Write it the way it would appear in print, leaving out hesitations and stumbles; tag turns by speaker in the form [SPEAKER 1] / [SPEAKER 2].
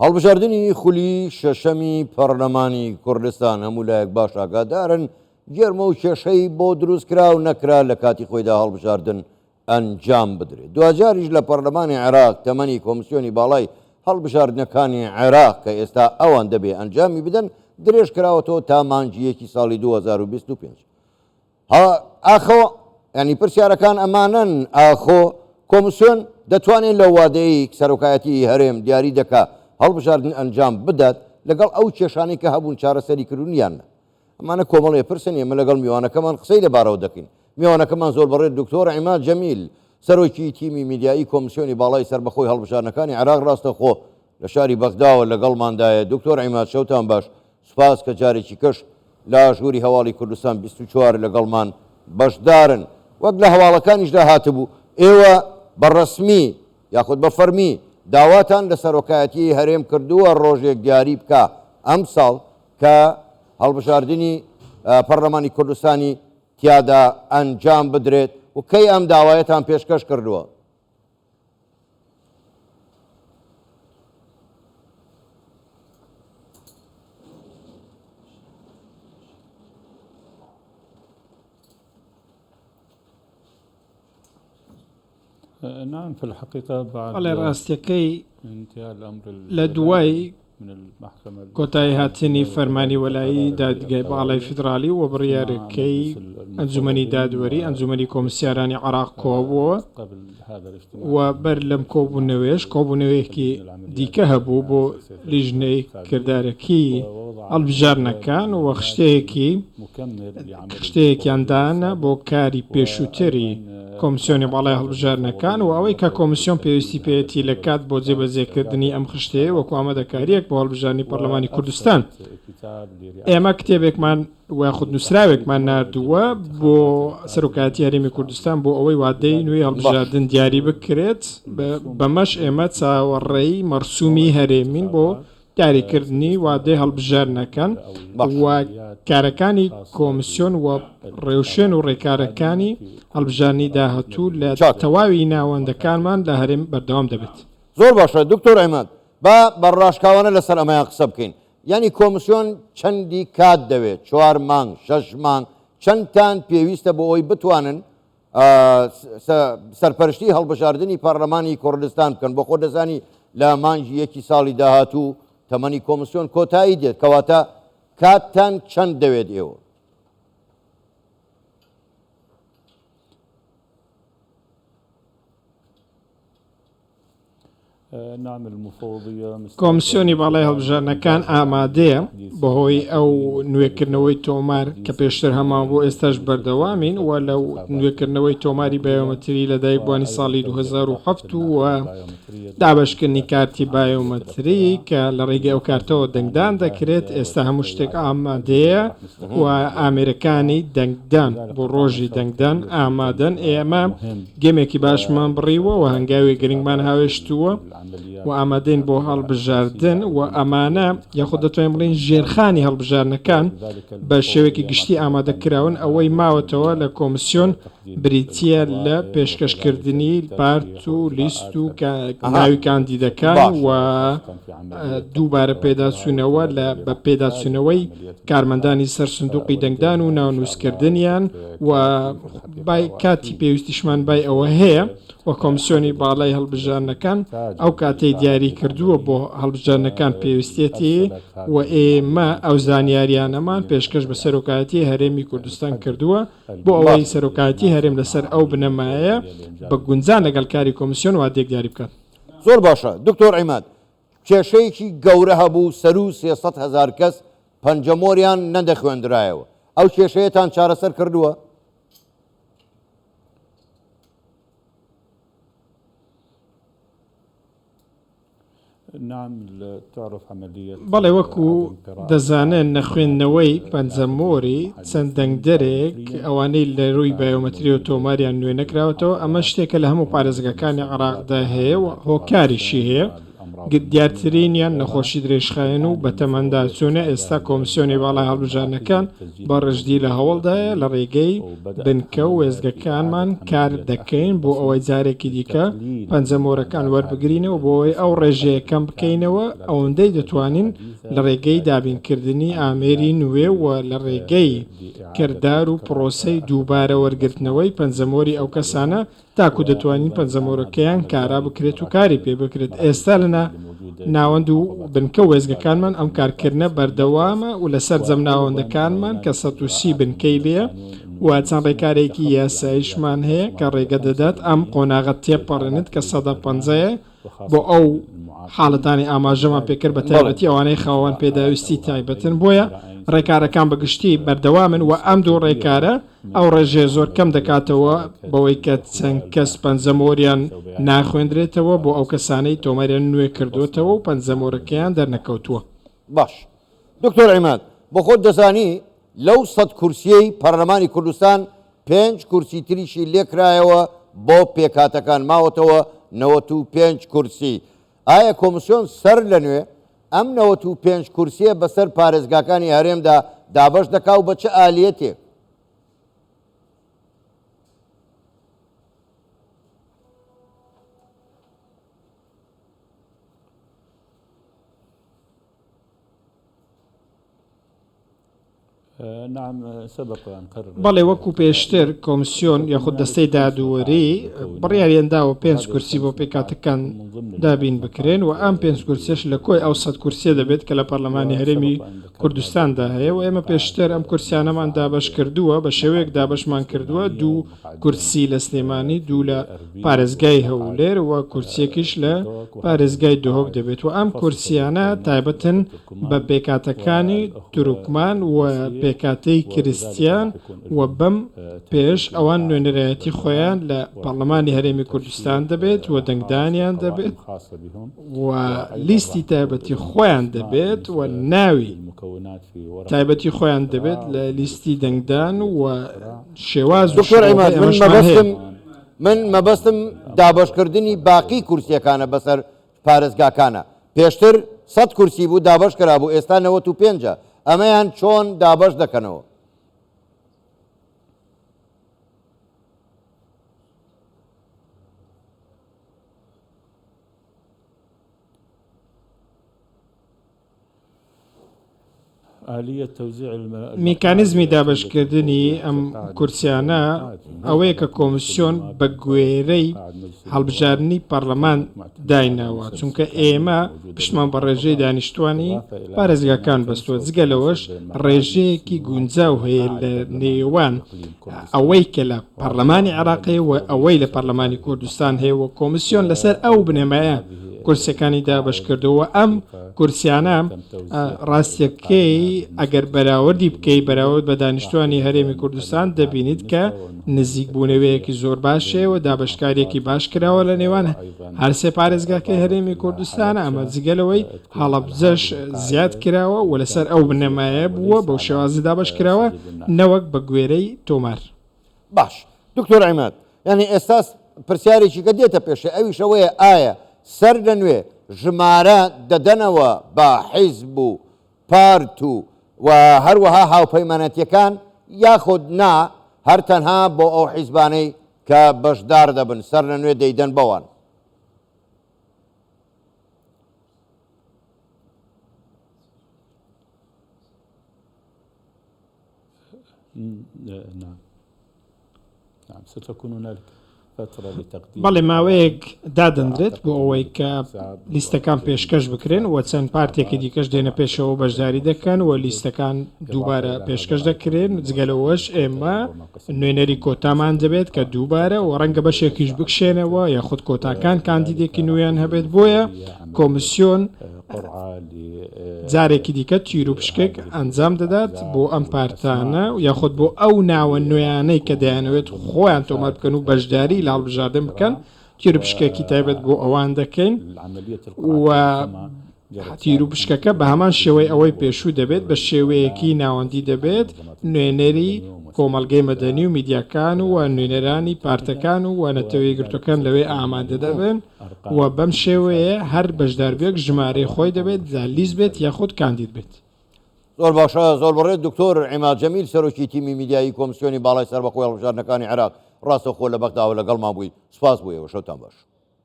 [SPEAKER 1] هەڵبژاردننی خولی شەشەمی پەرلەمانی کوردستان هەموو لایەک باش ئاگادارن گێرمە و کێشەی بۆ دروست کرا و نەکرا لە کاتی خۆیدا هەڵبژاردن ئەنجام بدرێت. دوجاریش لە پەرلەمانی عێراق تەمەنی کۆمسیۆنی باڵای هەڵبژاردنەکانی عێراق کە ئێستا ئەوان دەبێ ئەنجامی بدەن درێژ کراوەتەوە تا مانجیەکی ساڵی 2025. ئاخۆ ینی پرسیارەکان ئەمانن ئاخۆ کۆمسیۆن دەتوانێت لە وادەی سەرۆکایەتی هەرێم دیاری دەکات هەڵبژاردن ئەنجام بدات لەگەڵ ئەو کێشانەی کە هەبوون چارەسەری کردوونیانە. ئەمانە کۆمەڵێ پرسن ئێمە لەگەڵ میوانەکەمان قسەی لەبارەوە دەکەین. میوانەکەمان زۆر بەڕێت دکتۆر عیماد جەمیل سەرۆکی تیمی میدیایی کۆمسیۆنی باڵای سەربەخۆی هەڵبژاردنەکانی عێراق ڕاستەخۆ لە شاری بەغداوە لەگەڵماندایە. دکتۆر عیماد شەوتان باش، سوپاس کە جارێکی کەش لە ژووری هەواڵی کوردستان 24 لەگەڵمان بەشدارن. وەک لە هەواڵەکانیشدا هاتبوو ئێوە بەڕەسمی یاخود بە فەرمی داواتان لە سەرۆکایەتی هەرێم کردووە ڕۆژێک دیاری بکە ئەم ساڵ کە هەڵبژاردننی پەرلەمانی کوردستانی تیادا ئەنجام بدرێت و کەی ئەم داوایەتان پێشکەش کردووە؟
[SPEAKER 2] نعم في الحقيقة بعد
[SPEAKER 3] على راستيكي
[SPEAKER 2] انتهاء الأمر
[SPEAKER 3] لدواي
[SPEAKER 2] من المحكمة
[SPEAKER 3] کۆتایی هاتنی فەرمانی وەلایی دادگای باڵای فیدرالی و بڕیارەکەی ئەنجومەنی دادوەری ئەنجومەنی کۆمسیارانی عێراق کۆبووە و بەر لەم کۆبوونەوەیەکی دیکە هەبوو بۆ لیژنەی کردارەکی هەڵبژاردنەکان و شتەیەکیاندانە بۆ کاری پێشووتری کۆمسیۆنی باڵای هەڵبژاردنەکان و ئەوەی کە کۆمسیۆن پێویستی پێێتی لە کات بۆ جێبەجێکردنی ئەم خشتەیە وەکو ئامادەکاریەک بۆ هەڵبژاردننی پەرلەمانی کوردستان. ئێمە کتێبێکمان وخود نووسراوێکمان نردووە بۆ سەرۆکایەتی هەرێمی کوردستان بۆ ئەوەی وادەی نوێی هەڵبژاردن دیاری بکرێت بەمەش ئێمە چاوەڕێی مەرسومی هەرێمین بۆ دیاریکردنی وادەی هەڵبژاردنەکەن و کارەکانی کۆمسیۆن و ڕێوشێن و ڕێکارەکانی هەڵبژاردننی داهاتوو لە تەواوی ناوەندەکانمان لە هەرێم بەردەوام دەبێت.
[SPEAKER 1] زۆر باشە دکتۆر عیماد، با بەڕاشکاوانە لەسەر ئەمەیان قسە بکەین. یعنی کۆمسیۆن چەندی کات دەوێت؟ 4 مانگ، 6 مانگ، چەندتان پێویستە بۆ ئەوی بتوانن سەرپەرشتی هەڵبژاردننی پەرلەمانی کوردستان بکەن؟ بۆ خۆ دەزانی لە مانجی یەکی ساڵی داهاتوو تەمەنی کۆمسیۆن کۆتایی دێت، کەواتە کاتتان چەند دەوێت ئێوە؟
[SPEAKER 3] کۆمسیۆنی باڵای هەڵبژاردنەکان ئامادەیە بەهۆی ئەو نوێکردنەوەی تۆمار کە پێشتر هەمان بۆ ئێستاش بەردەوامین و لەو نوێکردنەوەی تۆماری بایۆمەتری لەدایکبوانی ساڵی 2007 و دابشکردنی کارتی بایۆمەتری کە لە ڕێگەی ئەو کارتەوە دەنگدان دەکرێت. ئێستا هەموو شتێک ئامادەیە و ئامێرەکانی دەنگدان بۆ ڕۆژی دەنگدان ئامادەن. ئێمە گێمێکی باشمان بڕیوە و هەنگاوی گرنگمان هاوێشتووە و ئامادەین بۆ هەڵبژاردن و ئەمانە یاخود دەتوانین بڵین ژێرخانی هەڵبژاردنەکان بە شێوەیەکی گشتی ئامادەکراون. ئەوەی ماوەتەوە لە کۆمسیۆن بریتە لە پێشکەشکردنی پارت و لیست و ناوی کاندیدەکان و دووبارە پێداچوونەوە بە پێداچوونەوەی کارمەندانی سەر سندوقی دەنگدان و ناونووسکردنیان و کاتی پێویستیشمان بای ئەوە هەیە و کۆمسیۆنی باڵای هەڵبژاردنەکان ئەو کاتەی دیاری کردووە بۆ هەڵبژاردنەکان پێویستێتی و ئێمە ئەو زانیاریانەمان پێشکەش بە سەرۆکایەتی هەرێمی کوردستان کردووە بۆ ئەوەی سەرۆکایەتی هەرێم لەسەر ئەو بنەمایە بە گونجان لەگەڵ کاری کۆمسیۆن وادێک دیاری بکات.
[SPEAKER 1] زۆر باشە دکتۆر عیماد، کێشەیەکی گەورە هەبوو، سەر و 300,000 کەس پەنجەمۆریان نەدەخوێندرایەوە. ئەو کێشەیەتان چارەسەر کردووە؟
[SPEAKER 3] بەڵێ وەکو دەزانن نەخوێندنەوەی پەنجەمۆری چەند دەنگدەرێک ئەوانەی لە ڕووی بایۆمەتری و تۆماریان نوێ نەکراوەتەوە ئەمە شتێکە لە هەموو پارێزگاکانی عێراقدا هەیە و هۆکاریشی هەیە دیارترینیان نەخۆشی درێژخایەن و بەتەمەندا چوونە ئێستا کۆمسیۆنی باڵای هەڵبژارنەکان بە ڕژدی لە هەوڵدایە لە ڕێگەی بنکە و وێزگەکانمان کار دەکەین بۆ ئەوەی جارێکی دیکە پەنجەمۆرەکان وەربگرینەوە بۆ ئەوەی ئەو ڕێژەیەکەم بکەینەوە ئەوەندەی دەتوانین لە ڕێگەی دابینکردنی ئامێری نوێ و لە ڕێگەی کردار و پرۆسەی دووبارە وەرگرتنەوەی پەنجەمۆری ئەو کەسانە تاکو دەتوانین پەنجەمۆرەکەیان کارا بکرێت و کاری پێ بکرێت ئێستا لە ناوەند و بنکە وێزگەکانمان ئەم کارکردنە بەردەوامە و لەسەر جەم ناوەندەکانمان کە 130 بنکەی لێە و چەند ڕێکارێکی یاساییشمان هەیە کە ڕێگە دەدات ئەم قۆناغەت تێپەڕێنێت کە 150 بۆ ئەو حاڵەتانی ئاماژەمان پێکرد بە تایبەتی ئەوانەی خاوەن پێداویستی تایبەتن بۆیە ڕێکارەکان بەگشتی بەردەوامن و ئەم دوو ڕێکارە ئەو ڕێژێ زۆر کەم دەکاتەوە بەوەی کە چەند کەس پەنجەمۆریان ناخوێندرێتەوە بۆ ئەو کەسانەی تۆمەریان نوێ کردوتەوە و پەنجەمۆرەکەیان دەرنەکەوتووە.
[SPEAKER 1] باش دکتۆر عیماد بۆ خۆت دەزانی لەو 100 کورسیەی پەرلەمانی کوردستان 5 کورسی تریشی لێکرایەوە بۆ پێکاتەکان ماوەتەوە 95 کورسی. ئایا کۆمسیۆن سەر لە نوێ ئەم 95 کورسیە بەسەر پارێزگاکانی هەرێمدا دابەش دەکا و بە چه ئالیەتێک؟
[SPEAKER 3] بەڵێ وەکو پێشتر کۆمسیۆن یاخود دەستەی دادوەری بڕیاریەنداوە 5 کورسی بۆ پێکاتەکان دابین بکرێن و ئەم 5 کورسیش لە کۆی ئەو 100 کورسیە دەبێت کە لە پەرلەمانی هەرێمی کوردستاندا هەیە و ئێمە پێشتر ئەم کورسیانەمان دابش کردووە بە شێوەیەک دابشمان کردووە 2 کورسی لە سلێمانی 2 لە پارێزگای هەولێر و کورسیەکیش لە پارێزگای دهۆک دەبێت و ئەم کورسیانە تایبەتن بە پێکاتەکانی تروکمان و پێکاتەی کریستیان و بەم پێش ئەوان نوێنەرایەتی خۆیان لە پەرلەمانی هەرێمی کوردستان دەبێت و دەنگدانیان دەبێت و لیستی تایبەتی خۆیان دەبێت و ناوی تایبەتی خۆیان دەبێت لە لیستی دەنگدان و شێواز
[SPEAKER 1] من مەبەستم دابشکردنی باقی کورسیەکانە بەسەر پارێزگاکانە. پێشتر 100 کورسی بوو دابش کرا بوو ئێستا 95 ئەمەیان چۆن دابش دەکەنەوە؟
[SPEAKER 3] میکانیزمی دابشکردنی ئەم کورسیانە ئەوەیە کە کۆمسیۆن بە گوێرەی هەڵبژارنی پەرلەمان دایناوە چونکە ئێمە پشتمان بە ڕێژەی دانیشتوانی پارێزگاکان بەستوە جگە لەوەش ڕێژەیەکی گونجاو هەیە لە نێوان ئەوەی کە لە پەرلەمانی عێراقی و ئەوەی لە پەرلەمانی کوردستان هەیە و کۆمسیۆن لەسەر ئەو بنەمایە کورسەکانی دابش کردەوە ئەم کورسیانە ڕاستیەکەی ئەگەر بەراوردی بکەی بەراورد بە دانیشتوانی هەرێمی کوردستان دەبینیت کە نزیک بوونەوەیەکی زۆر باشەوە دابشکارێکی باش کراوە لە نێوان هەرسێ پارێزگاکەی هەرێمی کوردستان ئەمە جگەلەوەی هەڵەبجەش زیاد کراوە و لەسەر ئەو بنەمایە بووە بەو شێوازی دابش کراوە نەوەک بە گوێرەی تۆمار.
[SPEAKER 1] باش دکتۆر عیماد یعنی ئێستا پرسیارێکی کە دێتە پێشە ئەویشەوەیە ئایا سەر لە نوێ ژمارە دەدەنەوە بە حیزب و پارت و هەروەها هاوپەیمانەتیەکان یاخود نا هەر تەنها بۆ ئەو حیزبانەی کە بەشدار دەبن سەر لە نوێ دەیدەن بەوان؟
[SPEAKER 3] بەڵێ ماوەیەک دادەندرێت بۆ ئەوەی کە لیستەکان پێشکەش بکرێن و چەند پارتێکی دیکەش دێنە پێشەوە بەشداری دەکەن و لیستەکان دووبارە پێشکەش دەکرێن جگەلەوەش ئێمە نوێنەری کۆتامان دەبێت کە دووبارە و ڕەنگە بەشێکیش بکشێنەوە یاخود کۆتاکان کاندیدێکی نوێیان هەبێت بۆیە کۆمسیۆن جارێکی دیکە تیر و پشکێک ئەنجام دەدات بۆ ئەم پارتانە یاخود بۆ ئەو ناوە نوێیانەی کە دەیانەوێت خۆیان تۆمەر بکەن و بەشداری لە هەڵبژاردن بکەن تیر و پشکێکی تایبەت بۆ ئەوان دەکەین و تیر و پشکەکە بە هەمان شێوەی ئەوەی پێشوو دەبێت بە شێوەیەکی ناوەندی دەبێت نوێنەری کۆمەلگەی مەدەنی و میدیاکان و نوێنەرانی پارتەکان و وانەتەوەی گرتوەکان لەوێ ئامادە دەبن و بەم شێوەیە هەر بەشداربێک ژمارەی خۆی دەبێت لیست بێت یاخود کاندید بێت.
[SPEAKER 1] زۆر باشە زۆر بەڕێت دکتۆر عیماد جەمیل سەرۆکی تیمی میدیایی کۆمسیۆنی باڵای سەربەخۆی هەڵبژاردنەکانی عێراق ڕاستەوخۆ لە بەغداوە لەگەڵمان بووی سپاس بوویەوە شەوتان باش.